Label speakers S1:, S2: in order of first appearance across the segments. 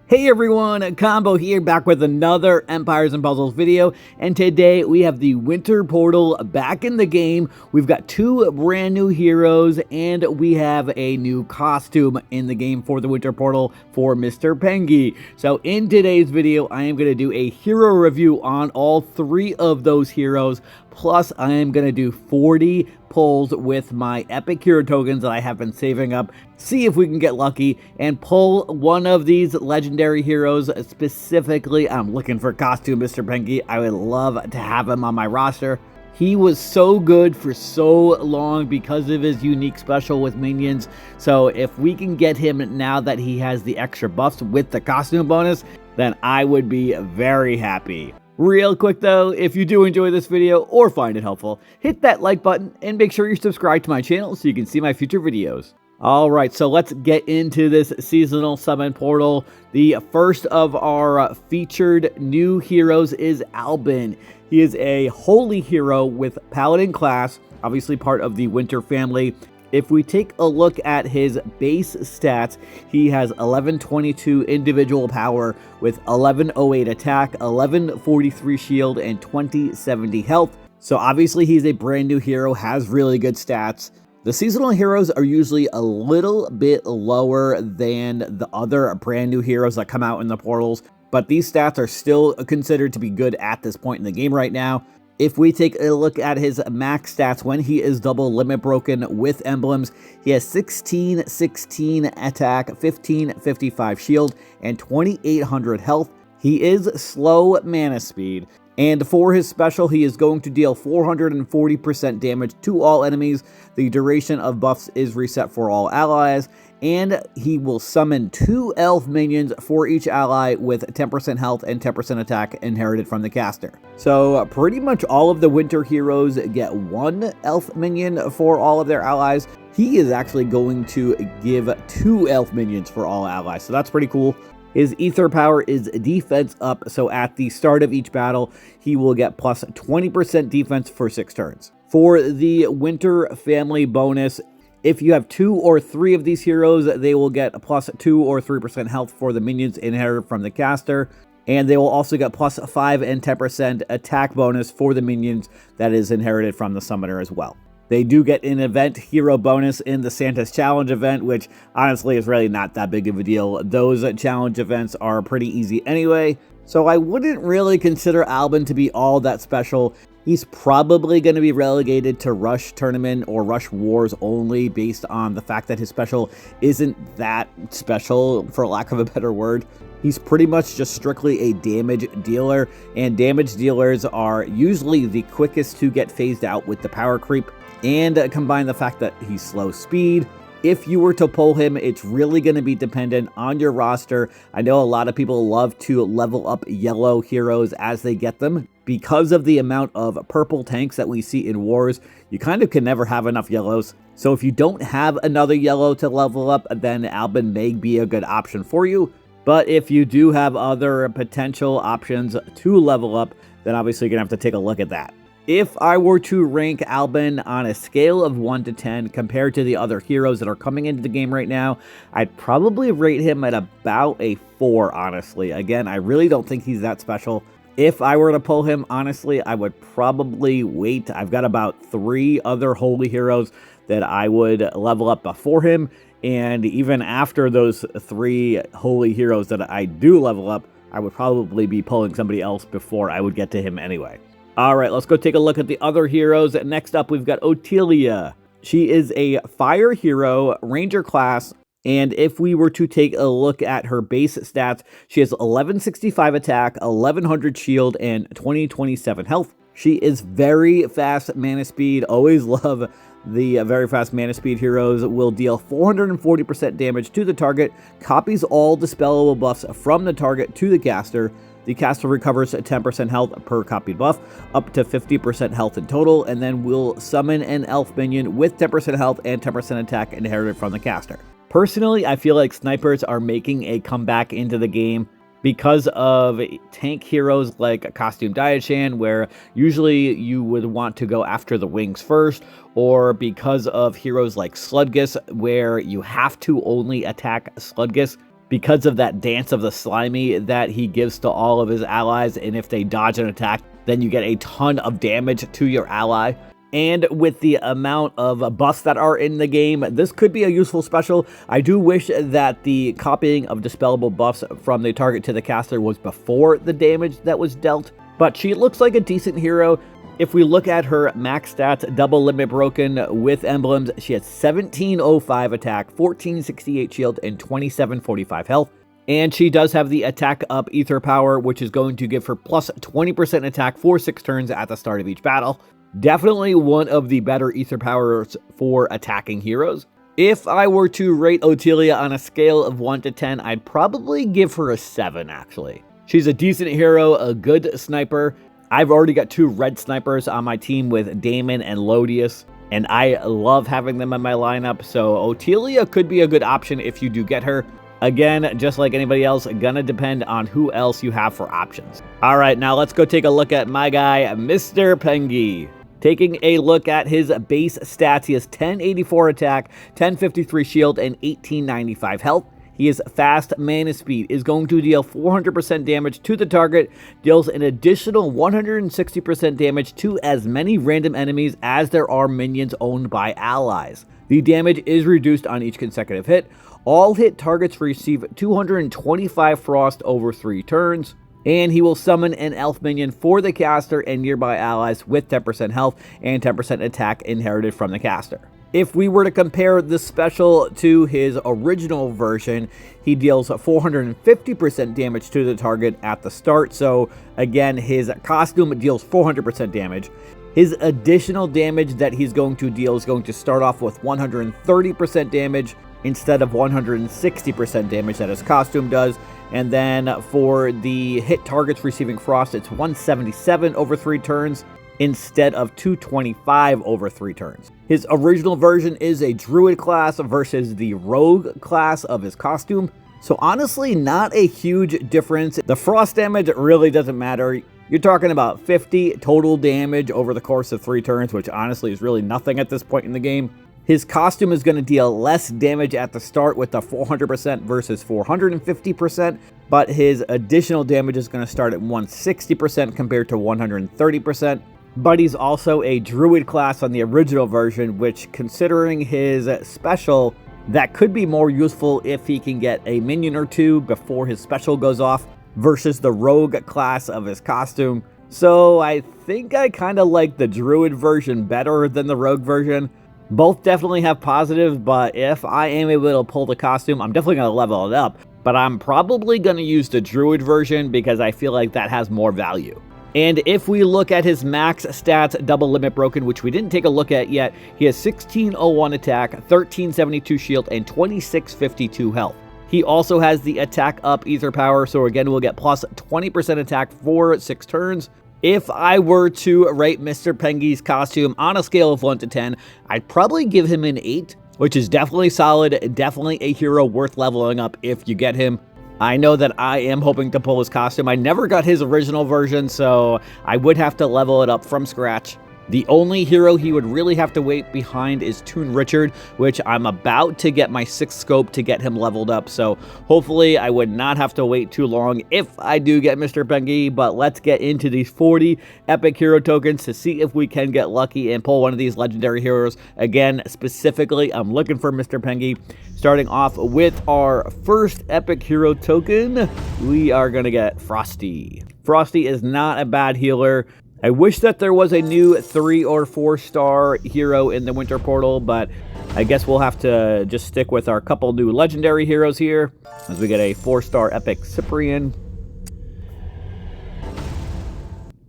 S1: Hey everyone, Combo here, back with another Empires and Puzzles video, and today we have the Winter Portal back in the game. We've got two brand new heroes, and we have a new costume in the game for the Winter Portal for Mr. Pengi. So in today's video, I am going to do a hero review on all three of those heroes, plus I am going to do 40 pulls with my epic hero tokens that I have been saving up. See if we can get lucky and pull one of these legendary heroes. Specifically, I'm looking for costume Mr. Pengi. I would love to have him on my roster. He was so good for so long because of his unique special with minions. So if we can get him now that he has the extra buffs with the costume bonus, then I would be very happy. Real quick though, if you do enjoy this video or find it helpful, hit that like button and make sure you're subscribed to my channel so you can see my future videos. Alright, so let's get into this seasonal summon portal. The first of our featured new heroes is Albin. He is a holy hero with paladin class, obviously part of the Winter family. If we take a look at his base stats, he has 1122 individual power with 1108 attack, 1143 shield, and 2070 health. So obviously he's a brand new hero, has really good stats. The seasonal heroes are usually a little bit lower than the other brand new heroes that come out in the portals, but these stats are still considered to be good at this point in the game right now. If we take a look at his max stats when he is double limit broken with emblems, he has 1616 attack, 1555 shield, and 2800 health. He is slow mana speed, and for his special, he is going to deal 440% damage to all enemies. The duration of buffs is reset for all allies, and he will summon 2 elf minions for each ally with 10% health and 10% attack inherited from the caster. So pretty much all of the winter heroes get 1 elf minion for all of their allies. He is actually going to give 2 elf minions for all allies, so that's pretty cool. His ether power is defense up, so at the start of each battle, he will get plus 20% defense for 6 turns. For the winter family bonus, if you have 2 or 3 of these heroes, they will get plus 2 or 3% health for the minions inherited from the caster, and they will also get plus 5 and 10% attack bonus for the minions that is inherited from the summoner as well. They do get an event hero bonus in the Santa's Challenge event, which honestly is really not that big of a deal. Those challenge events are pretty easy anyway, so I wouldn't really consider Albin to be all that special. He's probably going to be relegated to Rush Tournament or Rush Wars only based on the fact that his special isn't that special, for lack of a better word. He's pretty much just strictly a damage dealer, and damage dealers are usually the quickest to get phased out with the power creep. And combine the fact that he's slow speed. If you were to pull him, it's really going to be dependent on your roster. I know a lot of people love to level up yellow heroes as they get them. Because of the amount of purple tanks that we see in wars, you kind of can never have enough yellows. So if you don't have another yellow to level up, then Albin may be a good option for you. But if you do have other potential options to level up, then obviously you're going to have to take a look at that. If I were to rank Albin on a scale of 1 to 10 compared to the other heroes that are coming into the game right now, I'd probably rate him at about a 4, honestly. Again, I really don't think he's that special. If I were to pull him, honestly, I would probably wait. I've got about 3 other holy heroes that I would level up before him, and even after those 3 holy heroes that I do level up, I would probably be pulling somebody else before I would get to him anyway. Alright, let's go take a look at the other heroes. Next up, we've got Ottilia. She is a fire hero, ranger class, and if we were to take a look at her base stats, she has 1165 attack, 1100 shield, and 2027 health. She is very fast mana speed. Always love the very fast mana speed heroes. Will deal 440% damage to the target, copies all dispellable buffs from the target to the caster. The caster recovers 10% health per copied buff, up to 50% health in total, and then will summon an elf minion with 10% health and 10% attack inherited from the caster. Personally, I feel like snipers are making a comeback into the game because of tank heroes like Costume Diachan, where usually you would want to go after the wings first, or because of heroes like Sludgus, where you have to only attack Sludgus. because of that dance of the slimy that he gives to all of his allies, and if they dodge an attack, then you get a ton of damage to your ally. And with the amount of buffs that are in the game, this could be a useful special. I do wish that the copying of dispellable buffs from the target to the caster was before the damage that was dealt, but she looks like a decent hero. If we look at her max stats, double limit broken with emblems, she has 1705 attack, 1468 shield, and 2745 health. And she does have the attack up ether power, which is going to give her plus 20% attack for 6 turns at the start of each battle. Definitely one of the better ether powers for attacking heroes. If I were to rate Ottilia on a scale of 1 to 10, I'd probably give her a 7, actually. She's a decent hero, a good sniper. I've already got 2 red snipers on my team with Damon and Lodius, and I love having them in my lineup, so Ottilia could be a good option if you do get her. Again, just like anybody else, gonna depend on who else you have for options. All right, now let's go take a look at my guy, Mr. Pengi. Taking a look at his base stats, he has 1084 attack, 1053 shield, and 1895 health. He is fast, mana speed, is going to deal 400% damage to the target, deals an additional 160% damage to as many random enemies as there are minions owned by allies. The damage is reduced on each consecutive hit. All hit targets receive 225 frost over 3 turns. And he will summon an elf minion for the caster and nearby allies with 10% health and 10% attack inherited from the caster. If we were to compare this special to his original version, he deals 450% damage to the target at the start. So again, his costume deals 400% damage. His additional damage that he's going to deal is going to start off with 130% damage instead of 160% damage that his costume does. And then for the hit targets receiving frost, it's 177 over 3 turns instead of 225 over 3 turns. His original version is a druid class versus the rogue class of his costume. So honestly, not a huge difference. The frost damage really doesn't matter. You're talking about 50 total damage over the course of 3 turns, which honestly is really nothing at this point in the game. His costume is going to deal less damage at the start with the 400% versus 450%, but his additional damage is going to start at 160% compared to 130%. But he's also a druid class on the original version, which, considering his special, that could be more useful if he can get a minion or 2 before his special goes off versus the rogue class of his costume. So I think I kind of like the druid version better than the rogue version. Both definitely have positives, but if I am able to pull the costume, I'm definitely going to level it up. But I'm probably going to use the druid version because I feel like that has more value. And if we look at his max stats, double limit broken, which we didn't take a look at yet, he has 1601 attack, 1372 shield, and 2652 health. He also has the attack up ether power, so again, we'll get plus 20% attack for 6 turns. If I were to rate Mr. Pengi's costume on a scale of 1 to 10, I'd probably give him an 8, which is definitely solid, definitely a hero worth leveling up if you get him. I know that I am hoping to pull his costume. I never got his original version, so I would have to level it up from scratch. The only hero he would really have to wait behind is Toon Richard, which I'm about to get my 6th scope to get him leveled up, so hopefully I would not have to wait too long if I do get Mr. Pengi. But let's get into these 40 epic hero tokens to see if we can get lucky and pull one of these legendary heroes. Again, specifically, I'm looking for Mr. Pengi. Starting off with our first epic hero token, we are going to get Frosty. Frosty is not a bad healer. I wish that there was a new 3 or 4 star hero in the Winter Portal, but I guess we'll have to just stick with our couple new legendary heroes here as we get a 4-star epic Cyprian,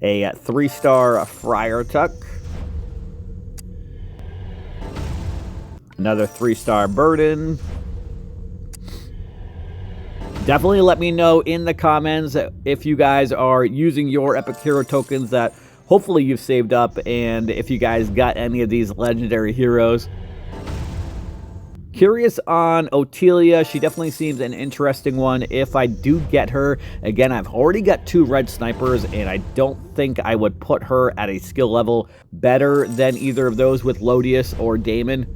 S1: a 3-star Friar Tuck, another 3-star Burden. Definitely let me know in the comments if you guys are using your epic hero tokens that hopefully you've saved up, and if you guys got any of these legendary heroes. Curious on Ottilia. She definitely seems an interesting one if I do get her. Again, I've already got 2 red snipers, and I don't think I would put her at a skill level better than either of those with Lodius or Damon.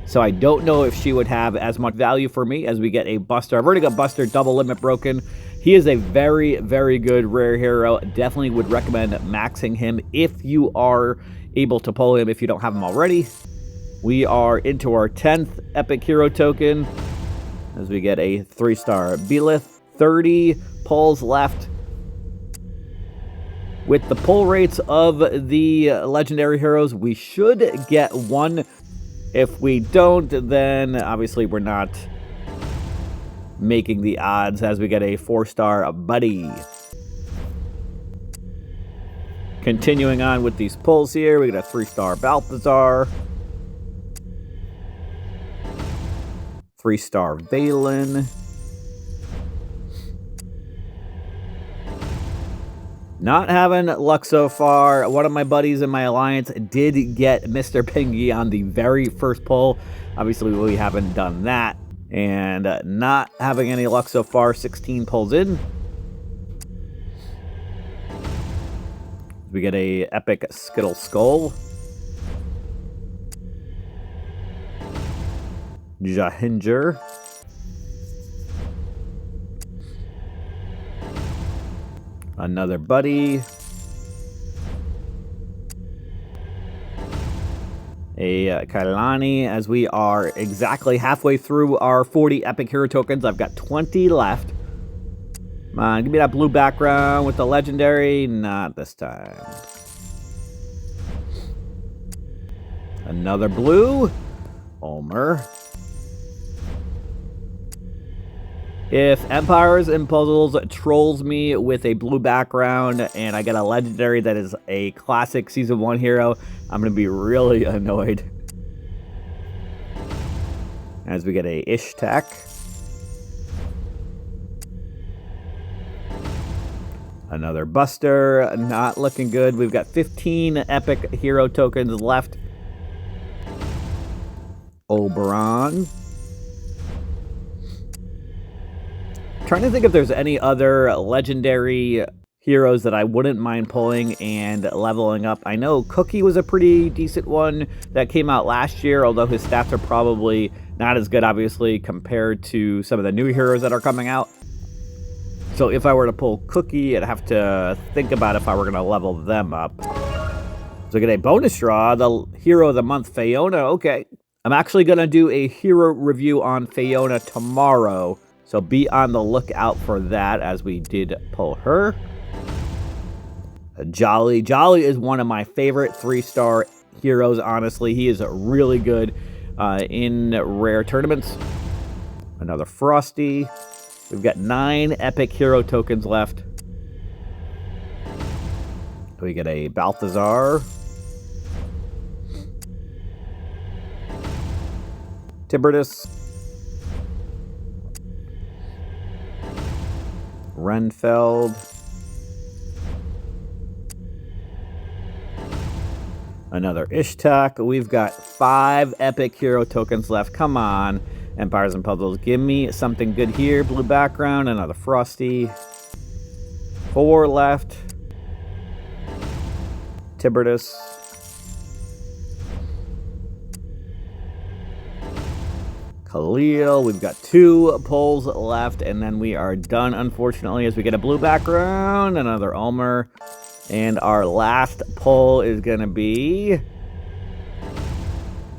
S1: So I don't know if she would have as much value for me as we get a Buster. I've already got Buster double limit broken. He is a very, very good rare hero. Definitely would recommend maxing him if you are able to pull him if you don't have him already. We are into our 10th epic hero token as we get a 3-star Belith. 30 pulls left. With the pull rates of the legendary heroes, we should get one. If we don't, then obviously we're not making the odds as we get a 4-star Buddy. Continuing on with these pulls here, we get a 3-star Balthazar. 3-star Valen. Not having luck so far. One of my buddies in my alliance did get Mr. Pengi on the very first pull. Obviously, we haven't done that. And not having any luck so far. 16 pulls in. We get a epic Skittle Skull. Jahinger. Another Buddy. A Kailani, as we are exactly halfway through our 40 epic hero tokens. I've got 20 left. Come on, give me that blue background with the legendary. Not this time. Another blue. Omer. If Empires and Puzzles trolls me with a blue background and I get a legendary that is a classic Season 1 hero, I'm going to be really annoyed. As we get a Ishtak. Another Buster. Not looking good. We've got 15 epic hero tokens left. Oberon. Trying to think if there's any other legendary heroes that I wouldn't mind pulling and leveling up. I know Cookie was a pretty decent one that came out last year, although his stats are probably not as good, obviously, compared to some of the new heroes that are coming out. So if I were to pull Cookie, I'd have to think about if I were going to level them up. So get a bonus draw, the Hero of the Month, Fiona. Okay. I'm actually going to do a hero review on Fiona tomorrow. So be on the lookout for that as we did pull her. Jolly. Jolly is one of my favorite 3-star heroes, honestly. He is really good in rare tournaments. Another Frosty. We've got 9 epic hero tokens left. We get a Balthazar. Tiberius. Renfeld. Another Ishtak. We've got 5 epic hero tokens left. Come on, Empires and Puzzles. Give me something good here. Blue background. Another Frosty. 4 left. Tiberius. Khalil. We've got 2 pulls left, and then we are done, unfortunately, as we get a blue background, another Ulmer, and our last pull is going to be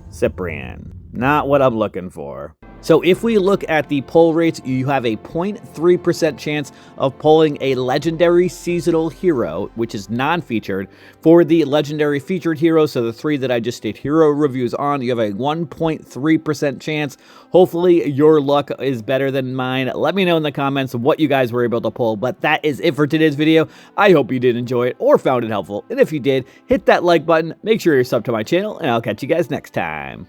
S1: Cyprian. Not what I'm looking for. So if we look at the pull rates, you have a 0.3% chance of pulling a legendary seasonal hero, which is non-featured. For the legendary featured heroes, so the 3 that I just did hero reviews on, you have a 1.3% chance. Hopefully your luck is better than mine. Let me know in the comments what you guys were able to pull. But that is it for today's video. I hope you did enjoy it or found it helpful. And if you did, hit that like button, make sure you're subbed to my channel, and I'll catch you guys next time.